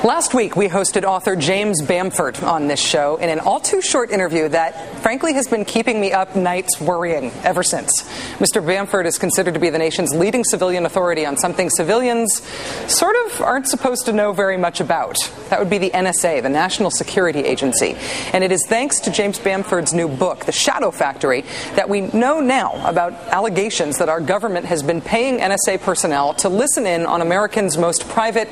Last week, we hosted author James Bamford on this show in an all-too-short interview that, frankly, has been keeping me up nights worrying ever since. Mr. Bamford is considered to be the nation's leading civilian authority on something civilians sort of aren't supposed to know very much about. That would be the NSA, the National Security Agency. And it is thanks to James Bamford's new book, The Shadow Factory, that we know now about allegations that our government has been paying NSA personnel to listen in on Americans' most private,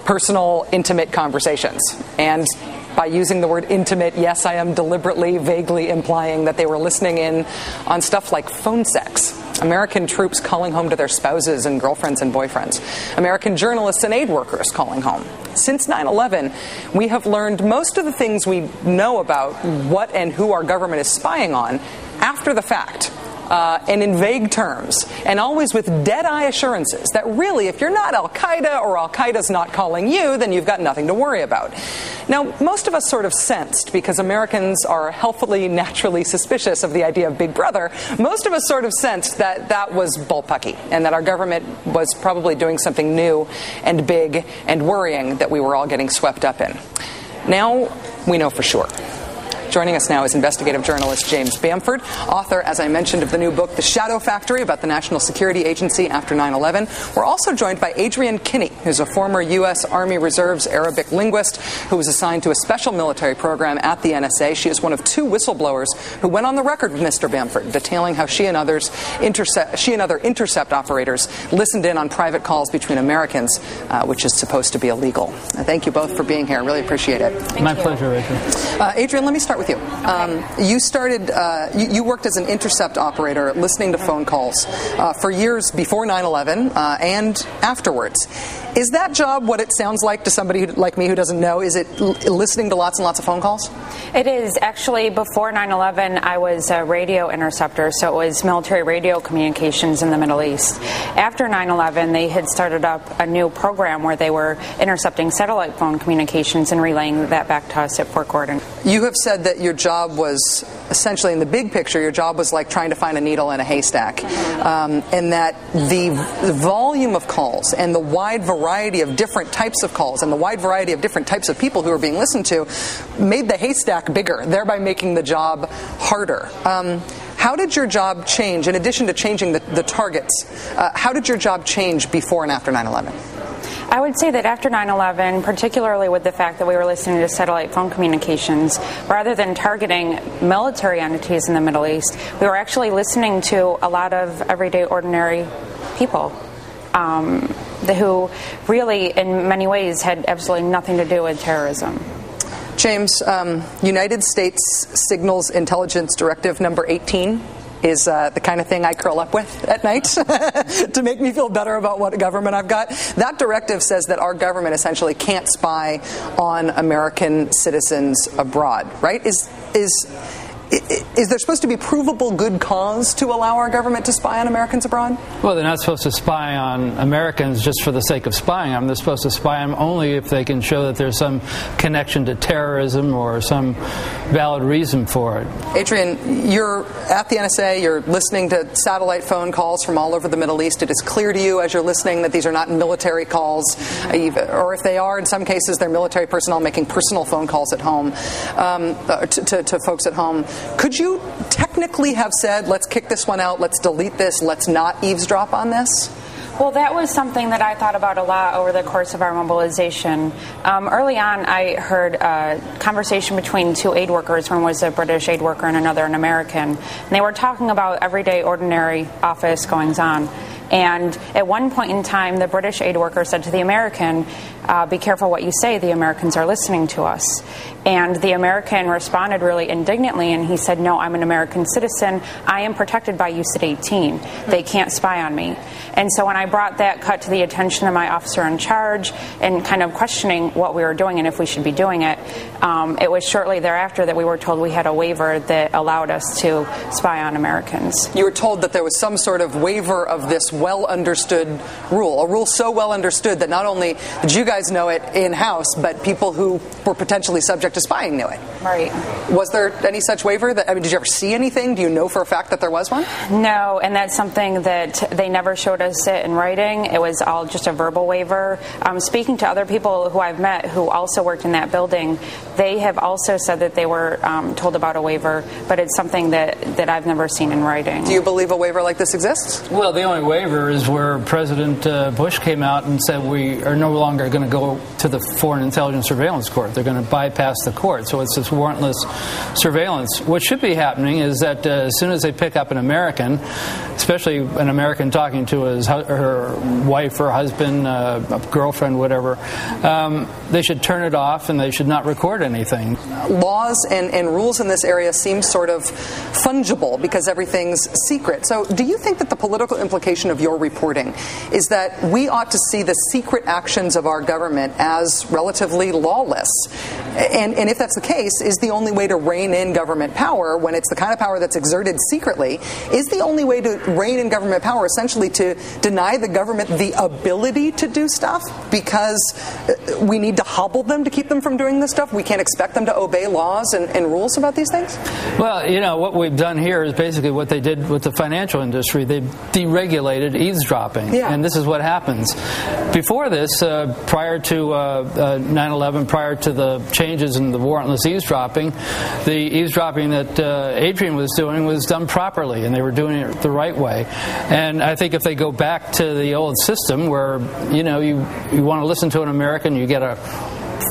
personal, intimate conversations. And by using the word intimate, yes, I am deliberately, vaguely implying that they were listening in on stuff like phone sex, American troops calling home to their spouses and girlfriends and boyfriends, American journalists and aid workers calling home. Since 9/11, we have learned most of the things we know about what and who our government is spying on after the fact. And in vague terms, and always with dead-eye assurances that really, if you're not Al-Qaeda or Al-Qaeda's not calling you, then you've got nothing to worry about. Now, most of us sort of sensed, because Americans are healthily, naturally suspicious of the idea of Big Brother, most of us sort of sensed that that was bullpucky, and that our government was probably doing something new and big and worrying that we were all getting swept up in. Now, we know for sure. Joining us now is investigative journalist James Bamford, author, as I mentioned, of the new book, The Shadow Factory, about the National Security Agency after 9/11. We're also joined by Adrienne Kinney, who's a former U.S. Army Reserve's Arabic linguist who was assigned to a special military program at the NSA. She is one of two whistleblowers who went on the record with Mr. Bamford, detailing how she and other intercept operators listened in on private calls between Americans, which is supposed to be illegal. Thank you both for being here. I really appreciate it. My pleasure, Rachel. Adrienne, let me start with you. You started, you worked as an intercept operator listening to phone calls for years before 9/11 and afterwards. Is that job what it sounds like to somebody like me who doesn't know? Is it listening to lots and lots of phone calls? It is. Actually, before 9/11, I was a radio interceptor, so it was military radio communications in the Middle East. After 9/11, they had started up a new program where they were intercepting satellite phone communications and relaying that back to us at Fort Gordon. You have said that your job was essentially, in the big picture, your job was like trying to find a needle in a haystack, and that the volume of calls and the wide variety of different types of calls and the wide variety of different types of people who were being listened to made the haystack bigger, thereby making the job harder. How did your job change, in addition to changing the targets, how did your job change before and after 9/11? I would say that after 9/11, particularly with the fact that we were listening to satellite phone communications, rather than targeting military entities in the Middle East, we were actually listening to a lot of everyday, ordinary people who really, in many ways, had absolutely nothing to do with terrorism. James, United States Signals Intelligence Directive number 18 is the kind of thing I curl up with at night to make me feel better about what government I've got. That directive says that our government essentially can't spy on American citizens abroad, right? Is there supposed to be provable good cause to allow our government to spy on Americans abroad? Well, they're not supposed to spy on Americans just for the sake of spying on them. They're supposed to spy on them only if they can show that there's some connection to terrorism or some valid reason for it. Adrienne, you're at the NSA, you're listening to satellite phone calls from all over the Middle East. It is clear to you as you're listening that these are not military calls, or if they are, in some cases, they're military personnel making personal phone calls at home to folks at home. Could you technically have said, let's kick this one out, let's delete this, let's not eavesdrop on this? Well, that was something that I thought about a lot over the course of our mobilization. Early on, I heard a conversation between two aid workers. One was a British aid worker and another an American. And they were talking about everyday, ordinary office goings-on. And at one point in time, the British aid worker said to the American, be careful what you say, the Americans are listening to us. And the American responded really indignantly, and he said, no, I'm an American citizen. I am protected by USIT 18. They can't spy on me. And so when I brought that cut to the attention of my officer in charge and kind of questioning what we were doing and if we should be doing it, it was shortly thereafter that we were told we had a waiver that allowed us to spy on Americans. You were told that there was some sort of waiver of this well-understood rule, a rule so well understood that not only did you guys guys know it in-house, but people who were potentially subject to spying knew it. Right. Was there any such waiver? Did you ever see anything? Do you know for a fact that there was one? No, and that's something that they never showed us it in writing. It was all just a verbal waiver. Speaking to other people who I've met who also worked in that building, they have also said that they were told about a waiver, but it's something that I've never seen in writing. Do you believe a waiver like this exists? Well, the only waiver is where President Bush came out and said we are no longer going to go to the Foreign Intelligence Surveillance Court. They're going to bypass the court. So it's this warrantless surveillance. What should be happening is that as soon as they pick up an American, especially an American talking to her wife or husband, a girlfriend, whatever, they should turn it off and they should not record anything. Laws and rules in this area seem sort of fungible because everything's secret. So do you think that the political implication of your reporting is that we ought to see the secret actions of our government as relatively lawless? And if that's the case, is the only way to rein in government power, when it's the kind of power that's exerted secretly, is the only way to rein in government power essentially to deny the government the ability to do stuff because we need to hobble them to keep them from doing this stuff? We can't expect them to obey laws and rules about these things? Well, you know, what we've done here is basically what they did with the financial industry. They deregulated eavesdropping, and this is what happens. Before this, prior to 9/11, prior to the changes in the warrantless eavesdropping, the eavesdropping that Adrian was doing was done properly, and they were doing it the right way. And I think if they go back to the old system where, you know, you want to listen to an American, you get a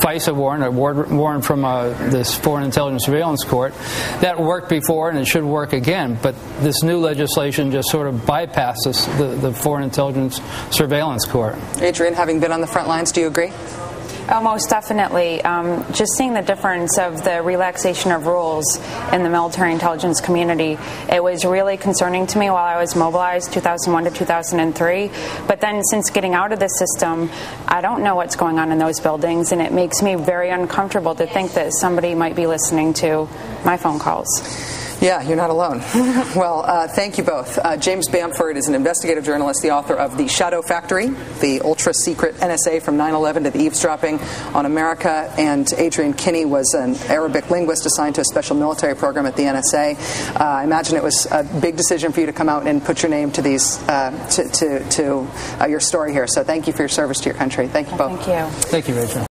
FISA warrant, a warrant from this Foreign Intelligence Surveillance Court. That worked before, and it should work again. But this new legislation just sort of bypasses the Foreign Intelligence Surveillance Court. Adrian, having been on the front lines, do you agree? Oh, most definitely. Just seeing the difference of the relaxation of rules in the military intelligence community, it was really concerning to me while I was mobilized 2001 to 2003. But then since getting out of the system, I don't know what's going on in those buildings, and it makes me very uncomfortable to think that somebody might be listening to my phone calls. Yeah, you're not alone. Well, thank you both. James Bamford is an investigative journalist, the author of The Shadow Factory, the ultra-secret NSA from 9/11 to the eavesdropping on America, and Adrian Kinney was an Arabic linguist assigned to a special military program at the NSA. I imagine it was a big decision for you to come out and put your name to these to your story here. So thank you for your service to your country. Thank you both. Thank you. Thank you, Rachel.